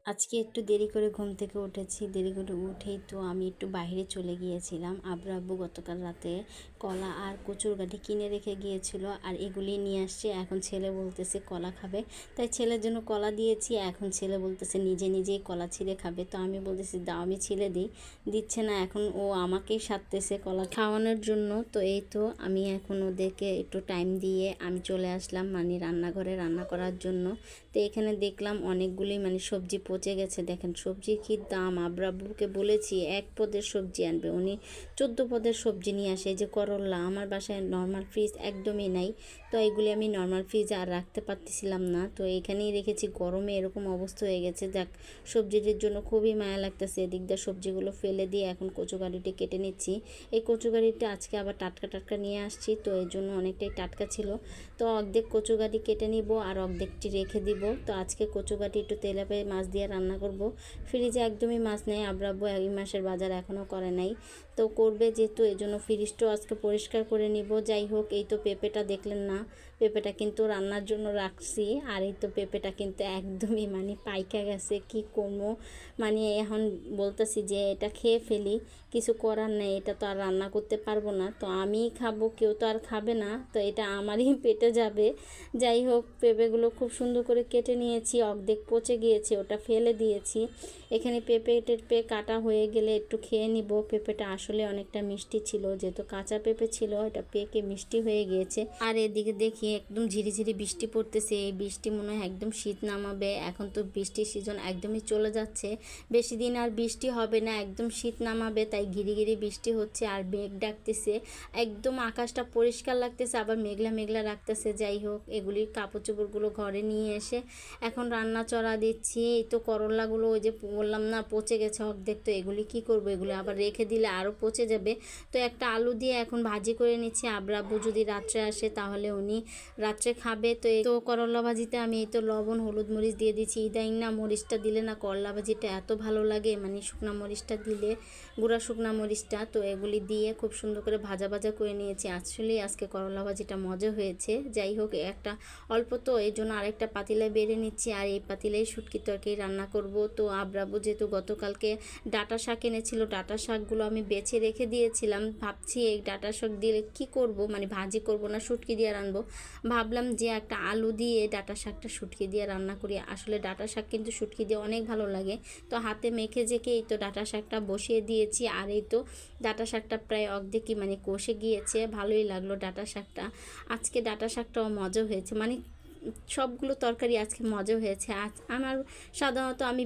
আজকে একটু দেরি করে ঘুম থেকে উঠেছি। দেরি করে উঠেই তো আমি একটু বাইরে চলে গিয়েছিলাম। আব্বু গতকাল রাতে কলা আর কচুর গাঠি কিনে রেখে গিয়েছিল, আর এগুলি নিয়ে আসছে। এখন ছেলে বলতেছে কলা খাবে, তাই ছেলের জন্য কলা দিয়েছি। এখন ছেলে বলতেছে নিজে নিজেই কলা ছিঁড়ে খাবে, তো আমি বলতেছি দাও আমি ছিলে দিই। দিচ্ছে না, এখন ও আমাকেই সাধতেছে কলা খাওয়ানোর জন্য। তো এই তো আমি এখন ওদেরকে একটু টাইম দিয়ে আমি চলে আসলাম মানে রান্নাঘরে রান্না করার জন্য। তো এখানে দেখলাম অনেকগুলি মানে সবজি পচে গেছে। দেখেন সবজির কী দাম। আব্বুকে বলেছি 1 পদের সবজি আনবে, উনি 14 পদের সবজি নিয়ে আসে। এই যে করল্লা, আমার বাসায় নর্মাল ফ্রিজ একদমই নাই, তো এইগুলি আমি নর্মাল ফ্রিজে আর রাখতে পারতেছিলাম না, তো এখানেই রেখেছি। গরমে এরকম অবস্থা হয়ে গেছে। যাক, সবজিটির জন্য খুবই মায়া লাগতেছে। এদিক দিয়ে সবজিগুলো ফেলে দিয়ে এখন কচু গাড়িটি কেটে নিচ্ছি। এই কচু গাড়িটা আজকে আবার টাটকা টাটকা নিয়ে আসছি, তো এর জন্য অনেকটাই টাটকা ছিল। তো অর্ধেক কচু গাড়ি কেটে নিব আর অর্ধেকটি রেখে দিব। তো আজকে কচু গাঠি একটু তেলাপিয়া মাছ দিয়ে রান্না করব। ফ্রিজে একদমই মাছ নেই, আব্বু এই মাসের বাজার এখনও করে নাই, তো করবে যেহেতু এই জন্য ফ্রিজটাও আজকে পরিষ্কার করে নিব। যাই হোক, এই তো পেঁপেটা দেখলেন না, পেঁপেটা কিন্তু রান্নার জন্য রাখছি। আর এই তো পেঁপেটা কিন্তু একদমই মানে পাইকা গেছে, কি করবো মানে এখন বলতেছি যে এটা খেয়ে ফেলি, কিছু করার নেই, এটা তো আর রান্না করতে পারবো না। তো আমিই খাবো, কেউ তো আর খাবে না, তো এটা আমারই পেটে যাবে। যাই হোক, পেঁপেগুলো খুব সুন্দর করে কেটে নিয়েছি, অর্ধেক পচে গিয়েছে, ওটা ফেলে দিয়েছি। এখানে পেঁপে কাটা হয়ে গেলে একটু খেয়ে নিব। পেঁপেটা আসলে অনেকটা মিষ্টি ছিল, যেহেতু কাঁচা পেঁপে ছিল, এটা পেকে মিষ্টি হয়ে গিয়েছে। আর এদিকে দেখি একদম ঝিরিঝিরি বৃষ্টি পড়তেছে। এই বৃষ্টি মনে হয় একদম শীত নামাবে। এখন তো বৃষ্টির সিজন একদমই চলে যাচ্ছে, বেশি দিন আর বৃষ্টি হবে না, একদম শীত নামাবে। তাই ঘিরি বৃষ্টি হচ্ছে আর মেঘ ডাকতেছে, একদম আকাশটা পরিষ্কার লাগতেছে, আবার মেঘলা মেঘলা রাখতেছে। যাই হোক, এগুলি কাপড় চোপড়গুলো ঘরে নিয়ে এসে এখন রান্না চড়া দিচ্ছি। এই তো করলাগুলো ওই যে বললাম না পচে গেছে অর্ধেক, তো এগুলি কি করব, এগুলি আবার রেখে দিলে আরও পচে যাবে। তো একটা আলু দিয়ে এখন ভাজি করে নিচ্ছি। আব্বু যদি রাত্রে আসে তাহলে উনি রাত্রে খাবে। তো এই তো করলা ভাজিতে আমি এই তো লবণ হলুদ মরিচ দিয়ে দিচ্ছি। ইদাইং না মরিচটা দিলে না করলা ভাজিটা এত ভালো লাগে, মানে শুকনা মরিচটা দিলে, গুঁড়া শুকনা মরিচটা। তো এগুলি দিয়ে খুব সুন্দর করে ভাজা ভাজা করে নিয়েছি। আসলেই আজকে করলা ভাজিটা মজা হয়েছে। যাই হোক, একটা অল্প তো এই জন্য আরেকটা পাতিলায় বেড়ে নিচ্ছি, আর এই পাতিলেই শুটকি তরকারি রান্না করব। তো আব্বু যেহেতু গতকালকে ডাঁটা শাক এনেছিল, ডাঁটা শাকগুলো আমি বেছে রেখে দিয়েছিলাম। ভাবছি এই ডাঁটা শাক দিয়ে কি করব, মানে ভাজি করব না শুটকি দিয়ে রানবো। ভাবলাম যে একটা আলু দিয়ে ডাঁটা শাকটা শুটকি দিয়ে রান্না করি। আসলে ডাঁটা শাক কিন্তু শুটকি দিয়ে অনেক ভালো লাগে। তো হাতে মেখে জেকে এই তো ডাঁটা শাকটা বসিয়ে দিয়েছি। আর এই তো ডাঁটা শাকটা প্রায় অর্ধেকই মানে কষে গিয়েছে, ভালোই লাগলো ডাঁটা শাকটা। আজকে ডাঁটা শাকটাও মজা হয়েছে, মানে সবগুলো তরকারি আজকে মজা হয়েছে। আজ আমার সাধারণত আমি